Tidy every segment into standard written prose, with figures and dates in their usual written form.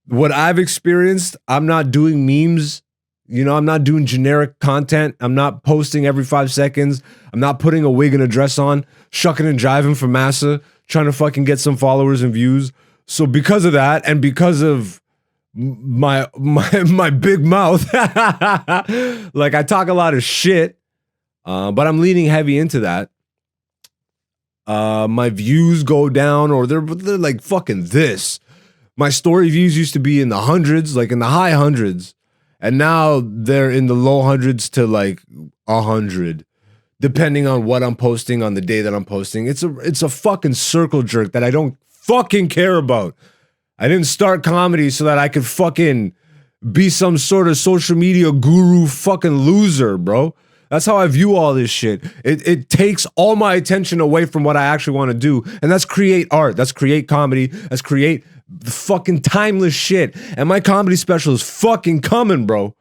what I've experienced, I'm not doing memes. You know, I'm not doing generic content. I'm not posting every 5 seconds. I'm not putting a wig and a dress on, shucking and jiving for massa, trying to fucking get some followers and views. So because of that, and because of my big mouth, like I talk a lot of shit, but I'm leaning heavy into that. My views go down, or they're like fucking this. My story views used to be in the hundreds, like in the high hundreds. And now they're in the low hundreds to like 100, depending on what I'm posting on the day that I'm posting. It's a fucking circle jerk that I don't fucking care about. I didn't start comedy so that I could fucking be some sort of social media guru fucking loser, bro. That's how I view all this shit. It takes all my attention away from what I actually want to do. And that's create art. That's create comedy. That's create fucking timeless shit. And my comedy special is fucking coming, bro.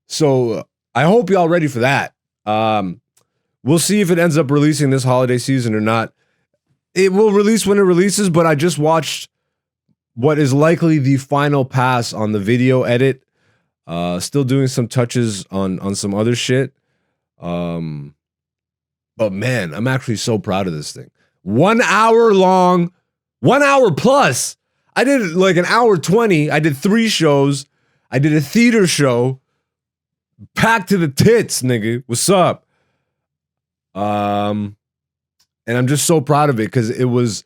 So I hope y'all ready for that. We'll see if it ends up releasing this holiday season or not. It will release when it releases, but I just watched what is likely the final pass on the video edit. Still doing some touches on some other shit. But man, I'm actually so proud of this thing. 1 hour long, 1 hour plus. I did like an hour 20. I did 3 shows. I did a theater show. Packed to the tits, nigga. What's up? And I'm just so proud of it because it was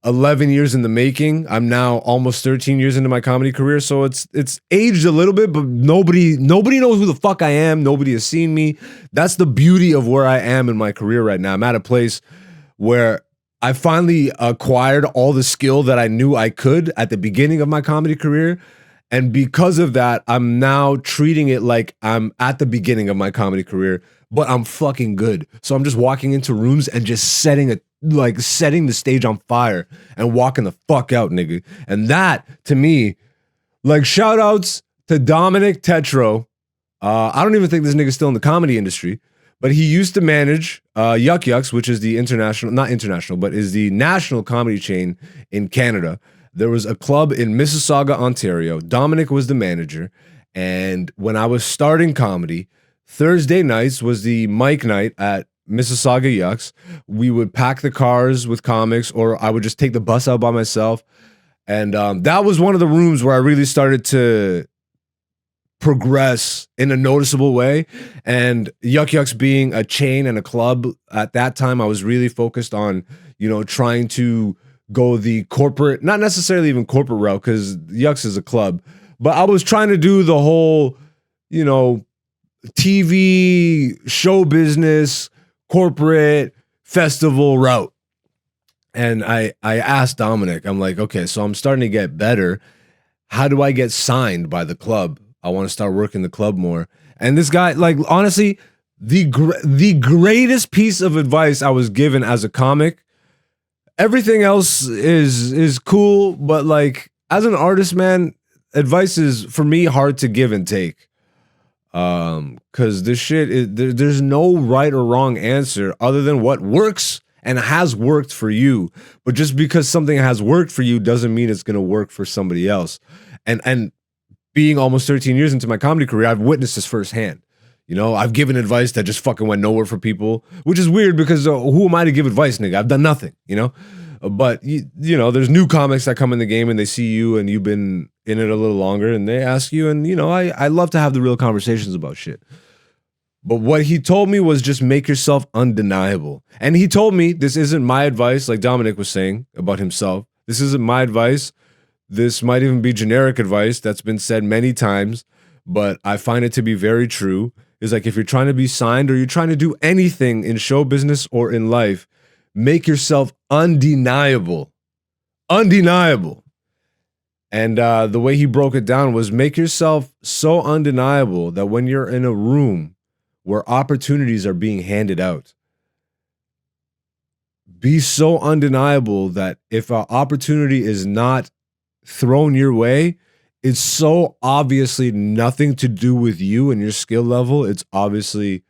11 years in the making. I'm now almost 13 years into my comedy career, so it's aged a little bit, but nobody knows who the fuck I am. Nobody has seen me. That's the beauty of where I am in my career right now. I'm at a place where I finally acquired all the skill that I knew I could at the beginning of my comedy career. And because of that, I'm now treating it like I'm at the beginning of my comedy career, but I'm fucking good. So I'm just walking into rooms and just setting the stage on fire and walking the fuck out, nigga. And that, to me, like shout outs to Dominic Tetro. I don't even think this nigga's still in the comedy industry, but he used to manage Yuck Yucks, which is the not international, but is the national comedy chain in Canada. There was a club in Mississauga, Ontario. Dominic was the manager. And when I was starting comedy, Thursday nights was the mic night at Mississauga Yucks. We would pack the cars with comics, or I would just take the bus out by myself. And that was one of the rooms where I really started to progress in a noticeable way. And Yuck Yucks being a chain and a club, at that time I was really focused on, trying to go the corporate, not necessarily even corporate route, because Yucks is a club, but I was trying to do the whole, TV, show business, corporate, festival route. And I asked Dominic, I'm like, okay, so I'm starting to get better. How do I get signed by the club? I want to start working the club more. And this guy, like, honestly, the greatest piece of advice I was given as a comic. Everything else is cool, but like as an artist, man, advice is for me hard to give and take. Cause this shit there's no right or wrong answer other than what works and has worked for you. But just because something has worked for you doesn't mean it's gonna work for somebody else. And being almost 13 years into my comedy career, I've witnessed this firsthand. I've given advice that just fucking went nowhere for people, which is weird because who am I to give advice, nigga? I've done nothing, But, there's new comics that come in the game and they see you and you've been in it a little longer and they ask you. And, I love to have the real conversations about shit. But what he told me was just make yourself undeniable. And he told me this isn't my advice, like Dominic was saying about himself. This isn't my advice. This might even be generic advice that's been said many times, but I find it to be very true. Is like if you're trying to be signed or you're trying to do anything in show business or in life, make yourself undeniable. Undeniable. And the way he broke it down was make yourself so undeniable that when you're in a room where opportunities are being handed out, be so undeniable that if an opportunity is not thrown your way, it's so obviously nothing to do with you and your skill level. It's obviously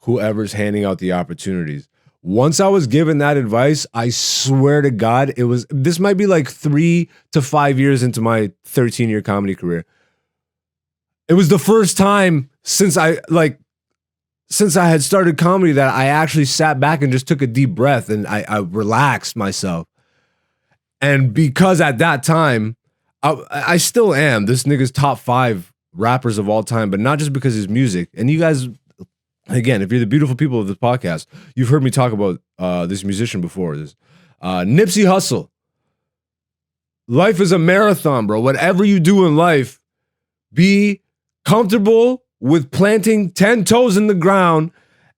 whoever's handing out the opportunities. Once I was given that advice, I swear to God, this might be like 3 to 5 years into my 13-year comedy career. It was the first time since I had started comedy that I actually sat back and just took a deep breath and I relaxed myself. And because at that time, I still am this nigga's top 5 rappers of all time, but not just because of his music. And you guys, again, if you're the beautiful people of this podcast, you've heard me talk about this musician before. This Nipsey Hussle. Life is a marathon, bro. Whatever you do in life, be comfortable with planting 10 toes in the ground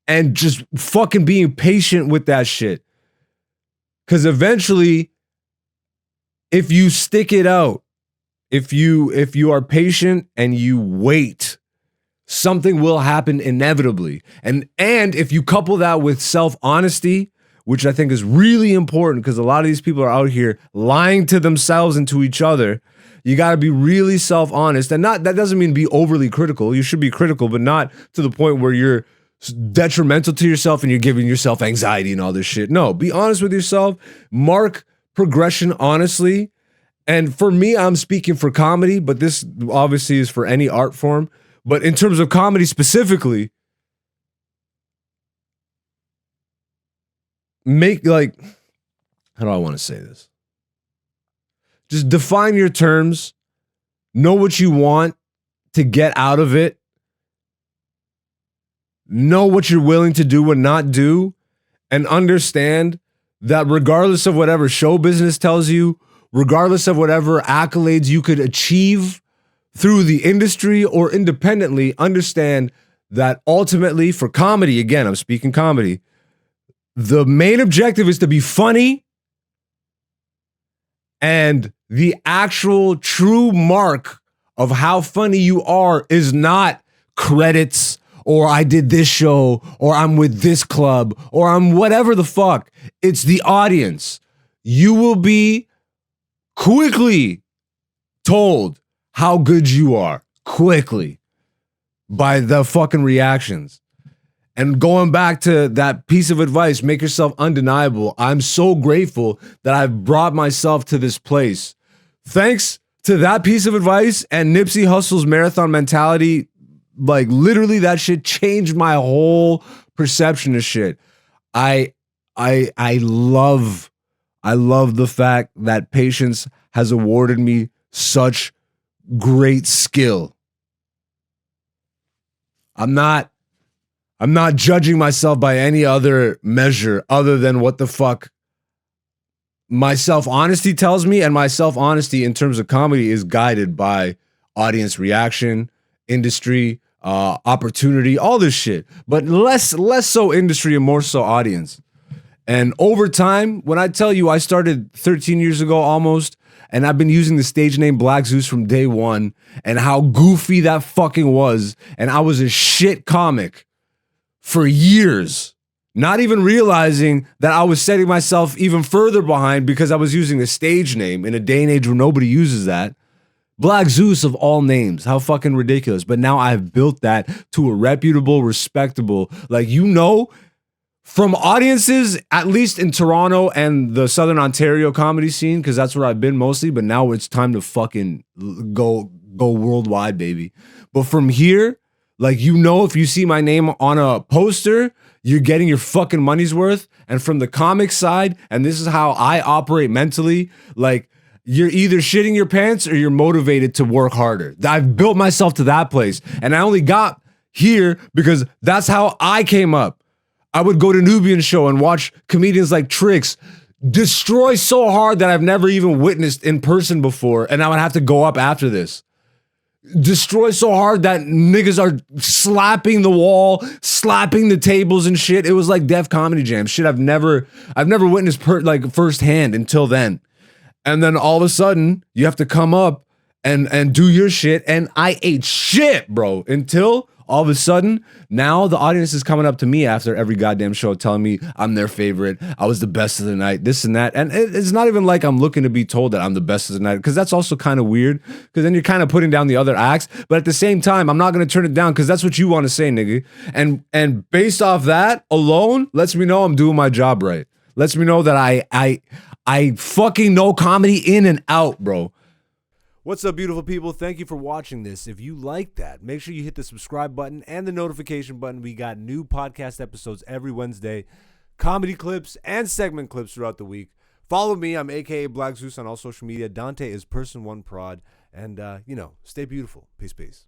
and just fucking being patient with that shit. Because eventually, if you stick it out, if you are patient and you wait, something will happen inevitably. And if you couple that with self-honesty, which I think is really important because a lot of these people are out here lying to themselves and to each other. You got to be really self-honest. And that doesn't mean be overly critical. You should be critical, but not to the point where you're detrimental to yourself and you're giving yourself anxiety and all this shit. No, be honest with yourself. Mark progression honestly. And for me, I'm speaking for comedy, but this obviously is for any art form. But in terms of comedy specifically, how do I want to say this? Just define your terms, know what you want to get out of it, know what you're willing to do and not do, and understand that regardless of whatever show business tells you, regardless of whatever accolades you could achieve through the industry or independently, understand that ultimately for comedy, again, I'm speaking comedy, the main objective is to be funny, and the actual true mark of how funny you are is not credits or I did this show or I'm with this club or I'm whatever the fuck. It's the audience. You will be quickly told how good you are, quickly, by the fucking reactions. And going back to that piece of advice, make yourself undeniable. I'm so grateful that I've brought myself to this place. Thanks to that piece of advice and Nipsey Hussle's marathon mentality, like literally that shit changed my whole perception of shit. I love the fact that patience has awarded me such great skill. I'm not judging myself by any other measure other than what the fuck my self-honesty tells me, and my self-honesty in terms of comedy is guided by audience reaction, industry, opportunity, all this shit. But less so industry and more so audience. And over time, when I tell you I started 13 years ago almost, and I've been using the stage name Black Zeus from day one, and how goofy that fucking was, and I was a shit comic for years, not even realizing that I was setting myself even further behind because I was using a stage name in a day and age where nobody uses that. Black Zeus of all names, how fucking ridiculous. But now I've built that to a reputable, respectable, from audiences, at least in Toronto and the Southern Ontario comedy scene, because that's where I've been mostly, but now it's time to fucking go worldwide, baby. But from here, if you see my name on a poster, you're getting your fucking money's worth. And from the comic side, and this is how I operate mentally, you're either shitting your pants or you're motivated to work harder. I've built myself to that place. And I only got here because that's how I came up. I would go to Nubian show and watch comedians like Trix destroy so hard that I've never even witnessed in person before. And I would have to go up after this. Destroy so hard that niggas are slapping the wall, slapping the tables and shit. It was like Def Comedy Jam. Shit I've never witnessed firsthand until then. And then all of a sudden, you have to come up and do your shit. And I ate shit, bro, until All of a sudden, now the audience is coming up to me after every goddamn show telling me I'm their favorite. I was the best of the night, this and that. And it's not even like I'm looking to be told that I'm the best of the night, because that's also kind of weird, because then you're kind of putting down the other acts. But at the same time, I'm not going to turn it down because that's what you want to say, nigga. And based off that alone, lets me know I'm doing my job right. Lets me know that I fucking know comedy in and out, bro. What's up, beautiful people? Thank you for watching this. If you like that, make sure you hit the subscribe button and the notification button. We got new podcast episodes every Wednesday, comedy clips and segment clips throughout the week. Follow me. I'm aka Black Zeus on all social media. Dante is Person1Prod. And, stay beautiful. Peace, peace.